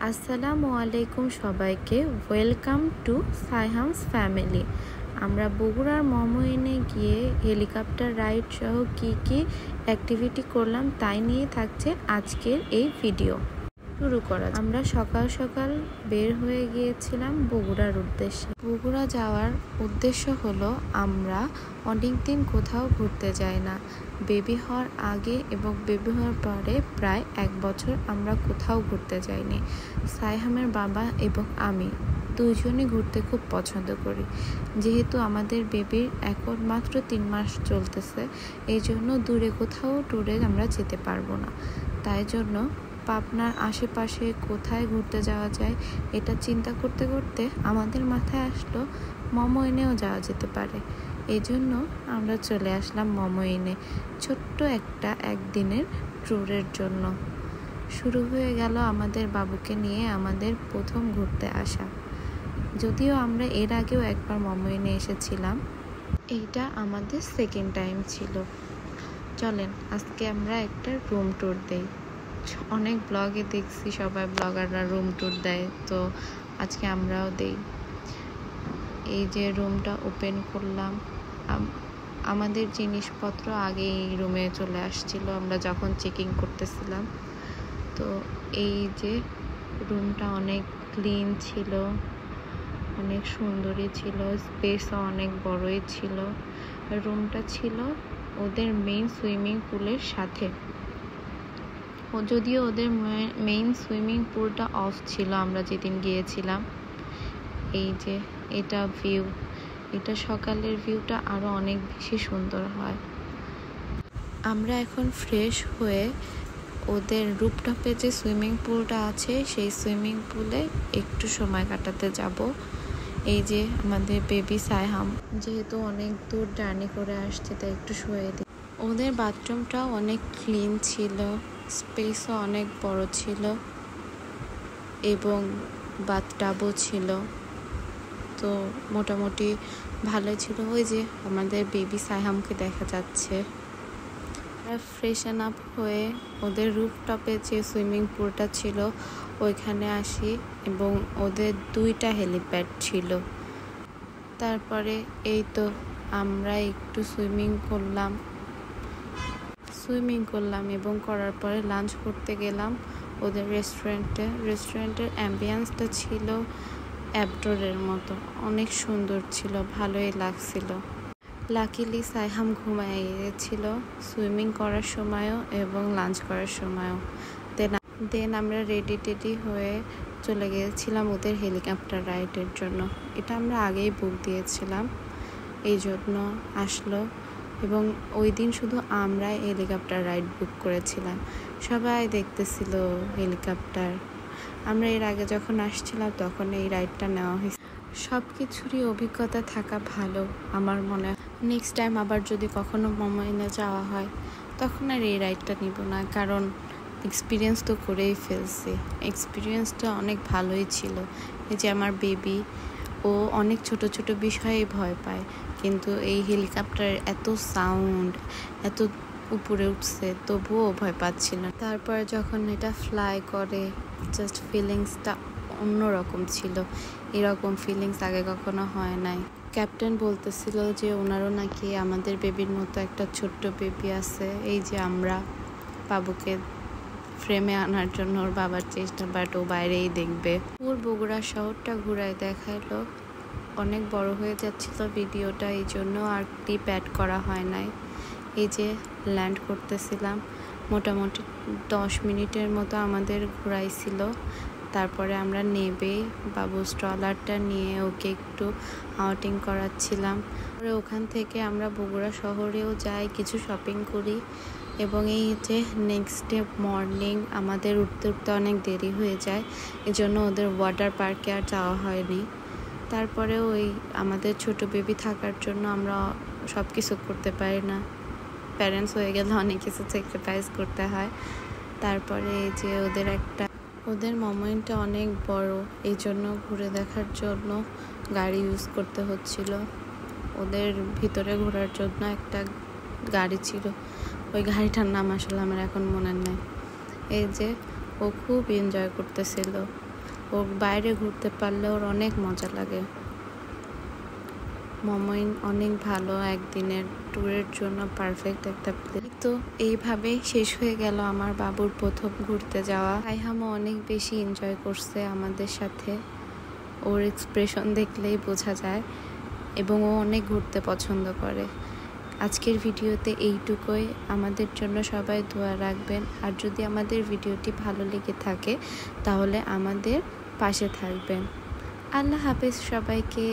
আসসালামু আলাইকুম সবাইকে, ওয়েলকাম টু সাইহামস ফ্যামিলি। আমরা বগুড়ার মমইনে গিয়ে হেলিকপ্টার রাইড সহ কি অ্যাক্টিভিটি করলাম তাই নিয়ে থাকছে আজকের এই ভিডিও। শুরু করা, আমরা সকাল সকাল বের হয়ে গিয়েছিলাম বগুড়ার উদ্দেশ্যে। বগুড়া যাওয়ার উদ্দেশ্য হলো আমরা অনেক দিন কোথাও ঘুরতে যাই না। বেবি হওয়ার আগে এবং বেবি হওয়ার পরে প্রায় 1 বছর আমরা কোথাও ঘুরতে যাইনি। সাইহামের বাবা এবং আমি দুইজনই ঘুরতে খুব পছন্দ করি। যেহেতু আমাদের বেবির এখন মাত্র 3 মাস চলতেছে, এই জন্য দূরে কোথাও ট্যুরে আমরা যেতে পারবো না। তাই জন্য পাবনার আশেপাশে কোথায় ঘুরতে যাওয়া যায় এটা চিন্তা করতে করতে আমাদের মাথায় আসলো মমইনেও যাওয়া যেতে পারে। এই জন্য আমরা চলে আসলাম মমইনে ছোট্ট একটা একদিনের ট্যুরের জন্য। শুরু হয়ে গেল আমাদের বাবুকে নিয়ে আমাদের প্রথম ঘুরতে আসা। যদিও আমরা এর আগেও একবার মমইনে এসেছিলাম, এইটা আমাদের সেকেন্ড টাইম ছিল। চলেন আজকে আমরা একটা রুম ট্যুর দেই। অনেক ব্লগে দেখছি সবাই ব্লগাররা রুম ট্যুর দেয়, তো আজকে আমরাও দেই। এই যে রুমটা ওপেন করলাম, আমাদের জিনিসপত্র আগে এই রুমে চলে আসছিল আমরা যখন চেকিং করতেছিলাম। তো এই যে রুমটা অনেক ক্লিন ছিল, অনেক সুন্দরই ছিল, স্পেসও অনেক বড়ই ছিল। রুমটা ছিল ওদের মেইন সুইমিং পুলের সাথে। যদিও ওদের মেইন সুইমিং পুলটা অফ ছিল আমরা যেদিন গিয়েছিলাম। এই যে এটা ভিউ, এটা সকালের ভিউটা আরো অনেক বেশি সুন্দর হয়। আমরা এখন ফ্রেশ হয়ে ওদের রুফটপে যে সুইমিং পুলটা আছে সেই সুইমিং পুলে একটু সময় কাটাতে যাব। এই যে আমাদের বেবি সাইহাম যেহেতু অনেক দূর জার্নি করে আসছে তাই একটু শুয়ে দিই। ওদের বাথরুমটা অনেক ক্লিন ছিল, স্পেসও অনেক বড় ছিল এবং বাথটাবও ছিল, তো মোটামুটি ভালো ছিল। ওই যে আমাদের বেবি সাইহামকে দেখা যাচ্ছে। আমরা ফ্রেশন আপ হয়ে ওদের রুফটপে যে সুইমিং পুলটা ছিল ওইখানে আসি এবং ওদের 2টা হেলিপ্যাড ছিল। তারপরে এই তো আমরা একটু সুইমিং করলাম এবং করার পরে লাঞ্চ করতে গেলাম ওদের রেস্টুরেন্টের অ্যাম্বিয়েন্সটা ছিল অ্যাবডোরের মতো, অনেক সুন্দর ছিল, ভালোই লাগছিল। লাকিলি সাইহাম ঘুমাইয়েছিল সুইমিং করার সময়ও এবং লাঞ্চ করার সময়ও। দেন আমরা রেডি হয়ে চলে গিয়েছিলাম ওদের হেলিকপ্টার রাইডের জন্য। এটা আমরা আগেই বুক দিয়েছিলাম, এই জন্য আসলো। এবং ওই দিন শুধু আমরা হেলিকপ্টার রাইড বুক করেছিলাম, সবাই দেখতেছিল হেলিকপ্টার। আমরা এর আগে যখন আসছিলাম তখন এই রাইডটা নেওয়া হয়েছে। সব কিছুরই অভিজ্ঞতা থাকা ভালো আমার মনে হয়। নেক্সট টাইম আবার যদি কখনো মমইনে যাওয়া হয় তখন আর এই রাইডটা নিব না, কারণ এক্সপিরিয়েন্স তো করেই ফেলছি। এক্সপিরিয়েন্সটা অনেক ভালোই ছিল। এই যে আমার বেবি, ও অনেক ছোট ছোট বিষয়ে ভয় পায়, কিন্তু এই হেলিকপ্টারের এত সাউন্ড, এত উপরে উঠছে তবুও ভয় পাচ্ছিল না। তারপর যখন এটা ফ্লাই করে জাস্ট ফিলিংসটা অন্যরকম ছিল, এরকম ফিলিংস আগে কখনো হয় নাই। ক্যাপ্টেন বলতেছিল যে ওনারও নাকি আমাদের বেবির মতো একটা ছোট্ট বেবি আছে। এই যে আমরা বাবুকে ফ্রেমে আনার জন্য ওর বাবার চেষ্টা, বাট ও বাইরেই দেখবে। ওর বগুড়া শহরটা ঘুরায় দেখাইলো, অনেক বড় হয়ে যাচ্ছিল ভিডিওটা, এই জন্য আর ক্লিপ অ্যাড করা হয় নাই। এই যে ল্যান্ড করতেছিলাম, মোটামুটি 10 মিনিটের মতো আমাদের ঘুরাইছিল। তারপরে আমরা নেবে বাবু স্ট্রলারটা নিয়ে ওকে একটু আউটিং করাচ্ছিলাম। পরে ওখান থেকে আমরা বগুড়া শহরেও যাই, কিছু শপিং করি এবং এই যে নেক্সট ডে মর্নিং আমাদের উঠতে অনেক দেরি হয়ে যায়, এজন্য ওদের ওয়াটার পার্কে আর যাওয়া হয়নি। তারপরে ওই আমাদের ছোট বেবি থাকার জন্য আমরা সব কিছু করতে পারি না, প্যারেন্টস হয়ে গেলে অনেক কিছু স্যাক্রিফাইস করতে হয়। তারপরে এই যে ওদের মমইনটা অনেক বড়, এই জন্য ঘুরে দেখার জন্য গাড়ি ইউজ করতে হচ্ছিল। ওদের ভিতরে ঘোরার জন্য একটা গাড়ি ছিল, ওই গাড়িটার নাম আসলে আমার এখন মনে নেই। এই যে ও খুব এনজয় করতেছিল ও বাইরে ঘুরতে পারলে ওর অনেক মজা লাগে। মমইন অনেক ভালো, একদিনের ট্যুরের জন্য পারফেক্ট একটা প্লেস। তো এইভাবে শেষ হয়ে গেল আমার বাবুর প্রথম ঘুরতে যাওয়া। রাইহামও অনেক বেশি এনজয় করছে আমাদের সাথে, ওর এক্সপ্রেশন দেখলেই বোঝা যায়, এবং ও অনেক ঘুরতে পছন্দ করে। আজকের ভিডিওতে এইটুকুই। আমাদের জন্য সবাই দোয়া রাখবেন, আর যদি আমাদের ভিডিওটি ভালো লেগে থাকে তাহলে আমাদের পাশে থাকবেন। আল্লাহ হাফেজ সবাইকে।